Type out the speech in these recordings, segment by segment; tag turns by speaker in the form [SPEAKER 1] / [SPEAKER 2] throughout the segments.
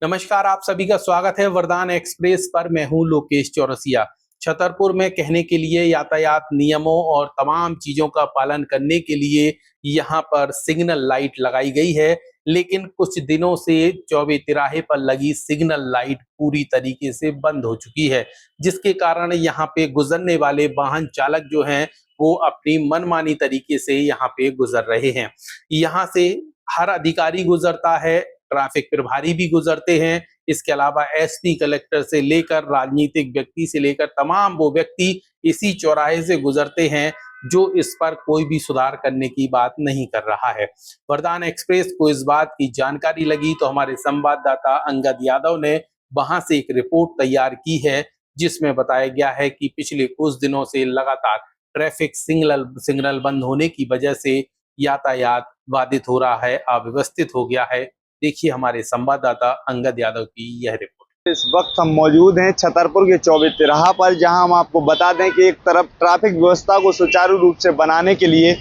[SPEAKER 1] नमस्कार, आप सभी का स्वागत है वरदान एक्सप्रेस पर। मैं हूं लोकेश चौरसिया। छतरपुर में कहने के लिए यातायात नियमों और तमाम चीजों का पालन करने के लिए यहां पर सिग्नल लाइट लगाई गई है, लेकिन कुछ दिनों से चौबे तिराहे पर लगी सिग्नल लाइट पूरी तरीके से बंद हो चुकी है, जिसके कारण यहां पे गुजरने वाले वाहन चालक जो हैं वो अपनी मनमानी तरीके से यहाँ पे गुजर रहे हैं। यहाँ से हर अधिकारी गुजरता है, ट्रैफिक प्रभारी भी गुजरते हैं। इसके अलावा एसपी, कलेक्टर से लेकर राजनीतिक व्यक्ति से लेकर तमाम वो व्यक्ति इसी चौराहे से गुजरते हैं जो इस पर कोई भी सुधार करने की बात नहीं कर रहा है। वरदान एक्सप्रेस को इस बात की जानकारी लगी तो हमारे संवाददाता अंगद यादव ने वहां से एक रिपोर्ट तैयार की है, जिसमें बताया गया है कि पिछले कुछ दिनों से लगातार ट्रैफिक सिग्नल बंद होने की वजह से यातायात बाधित हो रहा है, अव्यवस्थित हो गया है। देखिए हमारे संवाददाता अंगद यादव की यह रिपोर्ट।
[SPEAKER 2] इस वक्त हम मौजूद हैं छतरपुर के चौबे तिराहा पर, जहां हम आपको बता दें कि एक तरफ ट्रैफिक व्यवस्था को सुचारू रूप से बनाने के लिए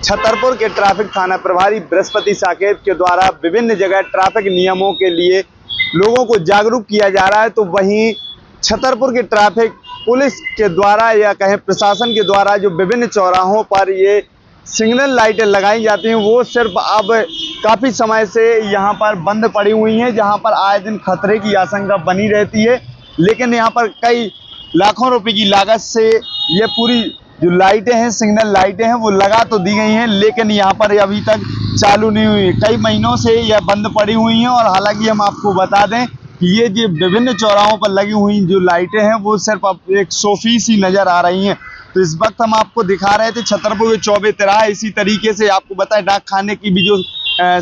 [SPEAKER 2] छतरपुर के ट्रैफिक थाना प्रभारी बृहस्पति साकेत के द्वारा विभिन्न जगह ट्रैफिक नियमों के लिए लोगों को जागरूक किया जा रहा है, तो वहीं छतरपुर के ट्रैफिक पुलिस के द्वारा या कहें प्रशासन के द्वारा जो विभिन्न चौराहों पर ये सिग्नल लाइटें लगाई जाती हैं वो सिर्फ अब काफ़ी समय से यहाँ पर बंद पड़ी हुई हैं, जहाँ पर आए दिन खतरे की आशंका बनी रहती है। लेकिन यहाँ पर कई लाखों रुपए की लागत से ये पूरी जो लाइटें हैं, सिग्नल लाइटें हैं, वो लगा तो दी गई हैं, लेकिन यहाँ पर अभी तक चालू नहीं हुई। कई महीनों से यह बंद पड़ी हुई हैं और हालांकि हम आपको बता दें कि ये जो विभिन्न चौराहों पर लगी हुई जो लाइटें हैं वो सिर्फ अब एक शोपीस ही नज़र आ रही हैं। तो इस वक्त हम आपको दिखा रहे थे छतरपुर के चौबे तिराहा। इसी तरीके से आपको बताएं डाक खाने की भी जो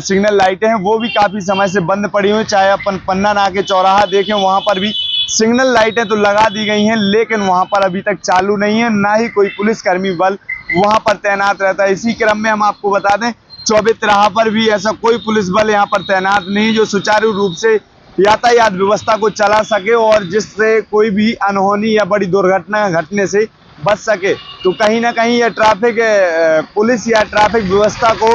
[SPEAKER 2] सिग्नल लाइटें हैं वो भी काफ़ी समय से बंद पड़ी हुई। चाहे अपन पन्ना नाके चौराहा देखें, वहाँ पर भी सिग्नल लाइटें तो लगा दी गई हैं, लेकिन वहाँ पर अभी तक चालू नहीं है, ना ही कोई पुलिसकर्मी बल वहाँ पर तैनात रहता है। इसी क्रम में हम आपको बता दें चौबे तिराहा पर भी ऐसा कोई पुलिस बल यहाँ पर तैनात नहीं जो सुचारू रूप से यातायात व्यवस्था को चला सके और जिससे कोई भी अनहोनी या बड़ी दुर्घटना घटने से बच सके। तो कहीं ना कहीं ये ट्रैफिक पुलिस या ट्रैफिक व्यवस्था को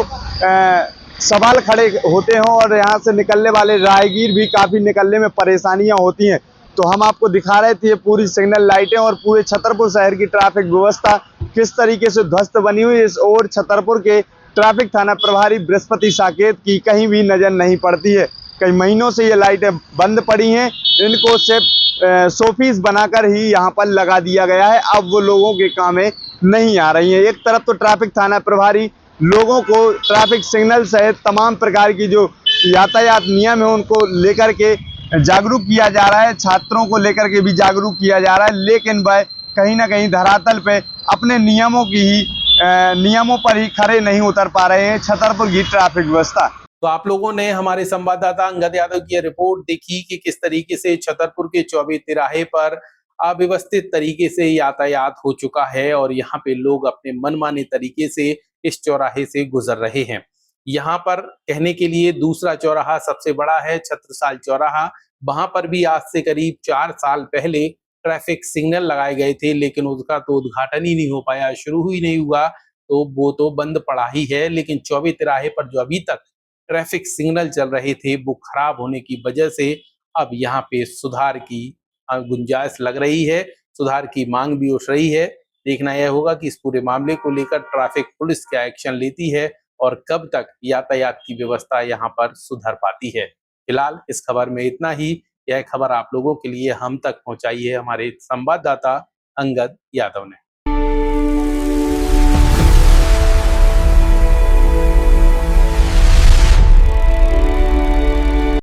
[SPEAKER 2] सवाल खड़े होते हैं और यहाँ से निकलने वाले राहगीर भी काफ़ी निकलने में परेशानियाँ होती हैं। तो हम आपको दिखा रहे थे ये पूरी सिग्नल लाइटें और पूरे छतरपुर शहर की ट्रैफिक व्यवस्था किस तरीके से ध्वस्त बनी हुई है। इस और छतरपुर के ट्रैफिक थाना प्रभारी बृहस्पति साकेत की कहीं भी नज़र नहीं पड़ती है। कई महीनों से ये लाइटें बंद पड़ी हैं, इनको सिर्फ शोपीस बनाकर ही यहाँ पर लगा दिया गया है। अब वो लोगों के काम में नहीं आ रही हैं। एक तरफ तो ट्रैफिक थाना प्रभारी लोगों को ट्रैफिक सिग्नल सहित तमाम प्रकार की जो यातायात नियम है उनको लेकर के जागरूक किया जा रहा है, छात्रों को लेकर के भी जागरूक किया जा रहा है, लेकिन वह कहीं ना कहीं धरातल पे अपने नियमों पर ही खरे नहीं उतर पा रहे हैं छतरपुर की ट्रैफिक व्यवस्था।
[SPEAKER 1] तो आप लोगों ने हमारे संवाददाता अंगद यादव की रिपोर्ट देखी कि किस तरीके से छतरपुर के चौबे तिराहे पर अव्यवस्थित तरीके से यातायात हो चुका है और यहाँ पे लोग अपने मनमाने तरीके से इस चौराहे से गुजर रहे हैं। यहाँ पर कहने के लिए दूसरा चौराहा सबसे बड़ा है, छत्रसाल चौराहा। वहां पर भी आज से करीब 4 साल पहले ट्रैफिक सिग्नल लगाए गए थे, लेकिन उसका तो उद्घाटन ही नहीं हो पाया, शुरू ही नहीं हुआ, तो वो तो बंद पड़ा ही है। लेकिन चौबे तिराहे पर जो अभी तक ट्रैफिक सिग्नल चल रहे थे वो खराब होने की वजह से अब यहाँ पे सुधार की गुंजाइश लग रही है, सुधार की मांग भी उठ रही है। देखना यह होगा कि इस पूरे मामले को लेकर ट्रैफिक पुलिस क्या एक्शन लेती है और कब तक यातायात की व्यवस्था यहाँ पर सुधर पाती है। फिलहाल इस खबर में इतना ही। यह खबर आप लोगों के लिए हम तक पहुंचाई है हमारे संवाददाता अंगद यादव ने।